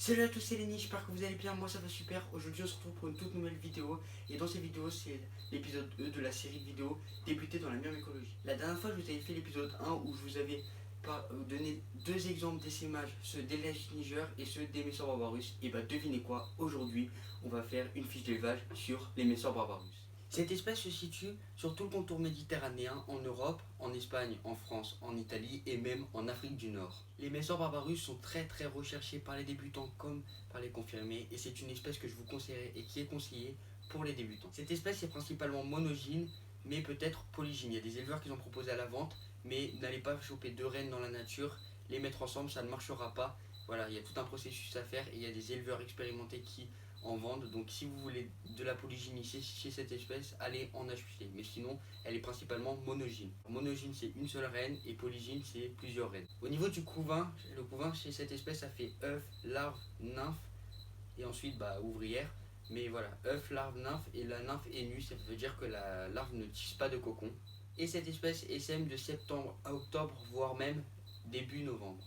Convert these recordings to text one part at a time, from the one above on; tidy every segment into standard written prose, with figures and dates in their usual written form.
Salut à tous, c'est Lenny, j'espère que vous allez bien, moi ça va super. Aujourd'hui on se retrouve pour une toute nouvelle vidéo. Et dans cette vidéo c'est l'épisode E de la série de vidéos Débuter dans la myrmécologie. La dernière fois je vous avais fait l'épisode 1 où je vous avais donné deux exemples d'essaimages, ceux des lèches nigeurs et ceux des Messor barbarus. Et bah devinez quoi, aujourd'hui on va faire une fiche d'élevage sur les Messor barbarus. Cette espèce se situe sur tout le contour méditerranéen, en Europe, en Espagne, en France, en Italie et même en Afrique du Nord. Les Messor barbarus sont très recherchés par les débutants comme par les confirmés et c'est une espèce que je vous conseillerais et qui est conseillée pour les débutants. Cette espèce est principalement monogyne mais peut-être polygyne. Il y a des éleveurs qui l'ont proposé à la vente, mais n'allez pas choper deux rennes dans la nature, les mettre ensemble ça ne marchera pas. Voilà, il y a tout un processus à faire et il y a des éleveurs expérimentés qui en vendent. Donc si vous voulez de la polygynie chez cette espèce, allez en acheter. Mais sinon, elle est principalement monogyne. Monogyne, c'est une seule reine et polygyne, c'est plusieurs reines. Au niveau du couvain, le couvain chez cette espèce, ça fait œuf, larve, nymphe et ensuite ouvrière. Mais voilà, œuf, larve, nymphe et la nymphe est nue, ça veut dire que la larve ne tisse pas de cocon. Et cette espèce essaime de septembre à octobre, voire même début novembre.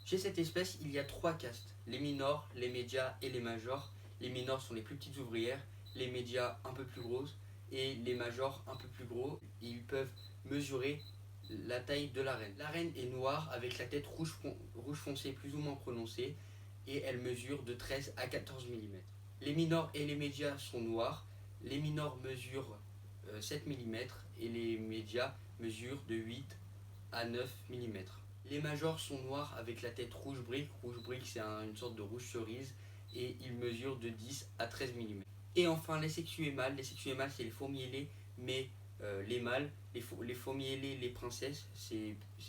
Chez cette espèce, il y a trois castes, les minors, les médias et les majors. Les minors sont les plus petites ouvrières, les médias un peu plus grosses et les majors un peu plus gros. Ils peuvent mesurer la taille de la reine. La reine est noire avec la tête rouge foncé plus ou moins prononcée et elle mesure de 13 à 14 mm. Les minors et les médias sont noirs. Les minors mesurent 7 mm et les médias mesurent de 8 à 9 mm. Les majors sont noirs avec la tête rouge brique. Rouge brique, c'est une sorte de rouge cerise et ils mesurent de 10 à 13 mm. Et enfin, les sexués mâles. Les sexués mâles, c'est les fourmis ailées, mais les mâles, les fourmis ailées, les princesses,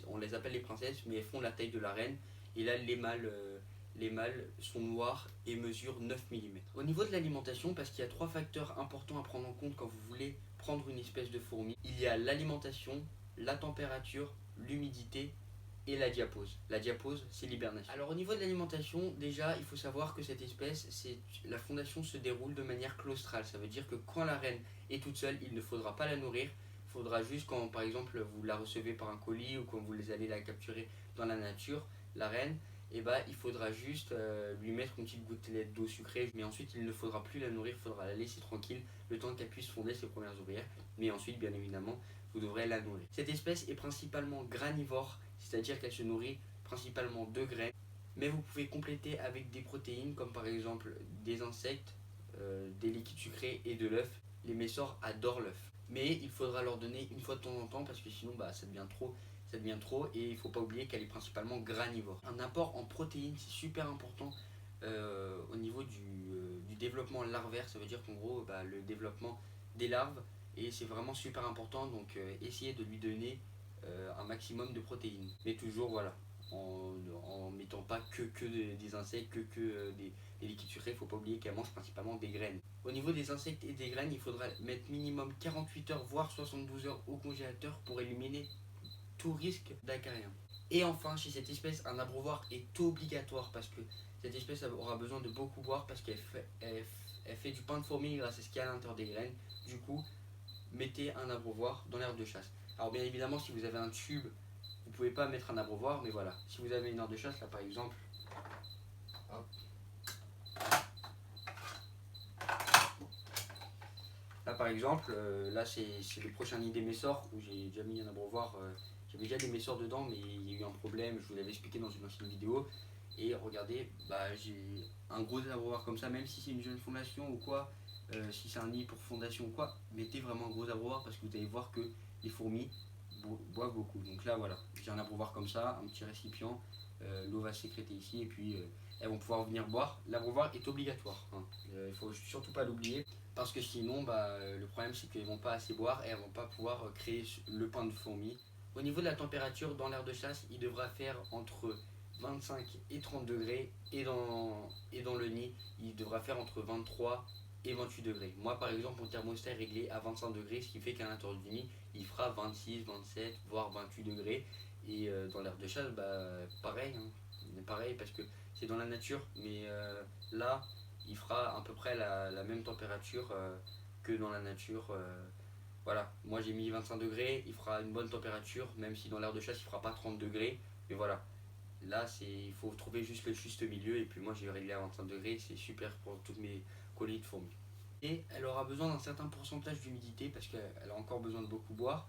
on les appelle les princesses, mais elles font la taille de la reine. Et là, les mâles sont noirs et mesurent 9 mm. Au niveau de l'alimentation, parce qu'il y a trois facteurs importants à prendre en compte quand vous voulez prendre une espèce de fourmi, il y a l'alimentation, la température, l'humidité et la diapause. La diapause, c'est l'hibernation. Alors au niveau de l'alimentation, déjà, il faut savoir que cette espèce, la fondation se déroule de manière claustrale. Ça veut dire que quand la reine est toute seule, il ne faudra pas la nourrir. Il faudra juste quand, par exemple, vous la recevez par un colis ou quand vous allez la capturer dans la nature, la reine, il faudra juste lui mettre une petite gouttelette d'eau sucrée. Mais ensuite, il ne faudra plus la nourrir, il faudra la laisser tranquille le temps qu'elle puisse fonder ses premières ouvrières. Mais ensuite, bien évidemment, vous devrez la nourrir. Cette espèce est principalement granivore, c'est-à-dire qu'elle se nourrit principalement de graines, mais vous pouvez compléter avec des protéines comme par exemple des insectes, des liquides sucrés et de l'œuf. Les messors adorent l'œuf, mais il faudra leur donner une fois de temps en temps parce que sinon ça devient trop et il ne faut pas oublier qu'elle est principalement granivore. Un apport en protéines, c'est super important au niveau du développement larvaire. Ça veut dire qu'en gros le développement des larves, et c'est vraiment super important, donc essayez de lui donner un maximum de protéines, mais toujours voilà en mettant pas que des insectes, des liquides sucrés. Il ne faut pas oublier qu'elle mange principalement des graines. Au niveau des insectes et des graines, il faudra mettre minimum 48 heures voire 72 heures au congélateur pour éliminer tout risque d'acarien. Et enfin, chez cette espèce, un abreuvoir est obligatoire parce que cette espèce aura besoin de beaucoup boire parce elle fait du pain de fourmi grâce à ce qu'il y a à l'intérieur des graines. Du coup, mettez un abreuvoir dans l'aire de chasse. Alors bien évidemment, si vous avez un tube, vous ne pouvez pas mettre un abreuvoir, mais voilà, si vous avez une aire de chasse, là par exemple, hop, là par exemple, là c'est le prochain nid des messors où j'ai déjà mis un abreuvoir. J'avais déjà des messors dedans, mais il y a eu un problème, je vous l'avais expliqué dans une ancienne vidéo. Et regardez, j'ai un gros abreuvoir comme ça, même si c'est une jeune fondation ou quoi, si c'est un nid pour fondation ou quoi, mettez vraiment un gros abreuvoir parce que vous allez voir que les fourmis boivent beaucoup. Donc là voilà, j'ai un abreuvoir comme ça, un petit récipient, l'eau va sécréter ici et puis elles vont pouvoir venir boire. L'abreuvoir est obligatoire, hein. Il ne faut surtout pas l'oublier parce que sinon le problème c'est qu'elles ne vont pas assez boire et elles ne vont pas pouvoir créer le pain de fourmi. Au niveau de la température, dans l'aire de chasse, il devra faire entre 25 et 30 degrés et dans le nid, il devra faire entre 23 et 28 degrés. Moi par exemple, mon thermostat est réglé à 25 degrés, ce qui fait qu'à l'intérieur du nid, il fera 26, 27, voire 28 degrés. Et dans l'air de chasse, pareil, hein, pareil parce que c'est dans la nature, mais là, il fera à peu près la même température que dans la nature. Voilà, moi j'ai mis 25 degrés, il fera une bonne température, même si dans l'air de chasse il fera pas 30 degrés, mais voilà. Là, il faut trouver juste le juste milieu. Et puis moi, j'ai réglé à 25 degrés. C'est super pour toutes mes colonies de fourmis. Et elle aura besoin d'un certain pourcentage d'humidité parce qu'elle a encore besoin de beaucoup boire.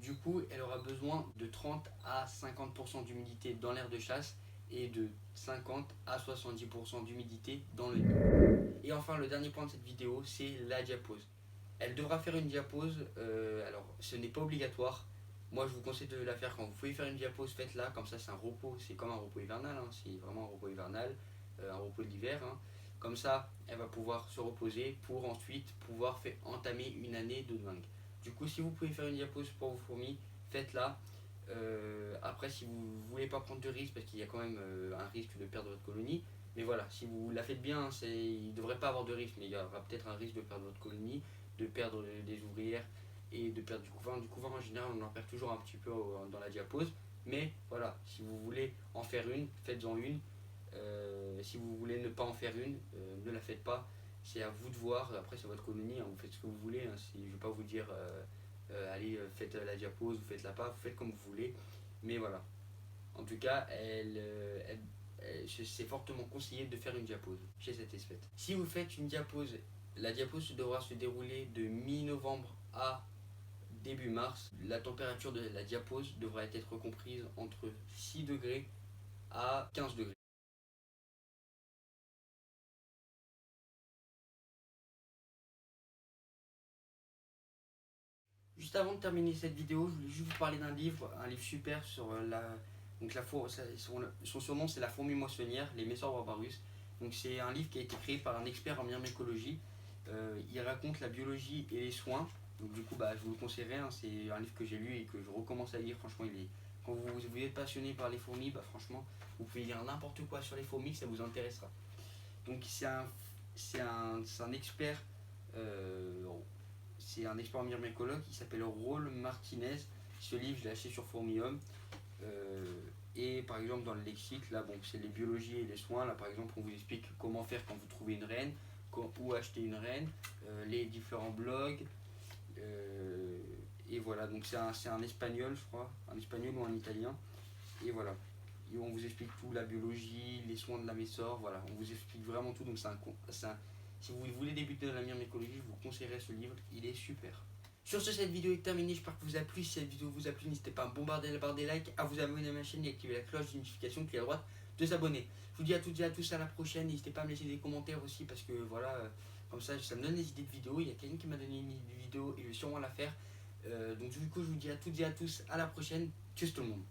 Du coup, elle aura besoin de 30 à 50% d'humidité dans l'air de chasse et de 50 à 70% d'humidité dans le nid. Et enfin, le dernier point de cette vidéo, c'est la diapose. Elle devra faire une diapose, alors ce n'est pas obligatoire. Moi, je vous conseille de la faire quand vous pouvez faire une diapose, faites-la. Comme ça, c'est un repos, c'est comme un repos hivernal, hein, c'est vraiment un repos hivernal, un repos de l'hiver. Hein. Comme ça, elle va pouvoir se reposer pour ensuite pouvoir entamer une année de dingue. Du coup, si vous pouvez faire une diapose pour vos fourmis, faites-la. Après, si vous ne voulez pas prendre de risque, parce qu'il y a quand même un risque de perdre votre colonie, mais voilà, si vous la faites bien, il ne devrait pas avoir de risque, mais il y aura peut-être un risque de perdre votre colonie, de perdre des ouvrières et de perdre du couvain. Du couvain, en général, on en perd toujours un petit peu dans la diapose. Mais voilà, si vous voulez en faire une, faites-en une. Si vous voulez ne pas en faire une, ne la faites pas. C'est à vous de voir. Après, c'est votre colonie, hein, vous faites ce que vous voulez. Hein. Je ne vais pas vous dire, allez, faites la diapose, vous faites-la pas, vous faites comme vous voulez. Mais voilà. En tout cas, c'est fortement conseillé de faire une diapose chez cette espèce. Si vous faites une diapose, la diapose devra se dérouler de mi-novembre à début mars. La température de la diapose devra être comprise entre 6 degrés à 15 degrés. Juste avant de terminer cette vidéo, je voulais juste vous parler d'un livre, un livre super sur donc son surnom c'est la fourmi moissonnière, les Messor barbarus. Donc c'est un livre qui a été créé par un expert en myrmécologie. Il raconte la biologie et les soins. Donc du coup, je vous le conseillerais. Hein, c'est un livre que j'ai lu et que je recommence à lire. Franchement, quand vous êtes passionné par les fourmis, franchement, vous pouvez lire n'importe quoi sur les fourmis, ça vous intéressera. Donc c'est un expert. euh, c'est un expert myrmécologue qui s'appelle Raoul Martinez. Ce livre, je l'ai acheté sur Fourmium. Et par exemple, dans le lexique, là, bon, c'est les biologies et les soins. Là, par exemple, on vous explique comment faire quand vous trouvez une reine, où acheter une reine, les différents blogs. Et voilà, donc c'est un espagnol, je crois, un espagnol ou un italien. Et voilà. Et on vous explique tout, la biologie, les soins de la Messor, voilà, on vous explique vraiment tout. Donc si vous voulez débuter dans la myrmécologie, je vous conseillerais ce livre, il est super. Sur ce, cette vidéo est terminée, j'espère que vous a plu. Si cette vidéo vous a plu, n'hésitez pas à bombarder la barre des likes, à vous abonner à ma chaîne et activer la cloche de notification qui est à droite de s'abonner. Je vous dis à toutes et à tous à la prochaine, n'hésitez pas à me laisser des commentaires aussi parce que voilà, comme ça me donne des idées de vidéos. Il y a quelqu'un qui m'a donné une idée de vidéo et je vais sûrement la faire. Donc du coup, je vous dis à toutes et à tous à la prochaine. Tchuss tout le monde.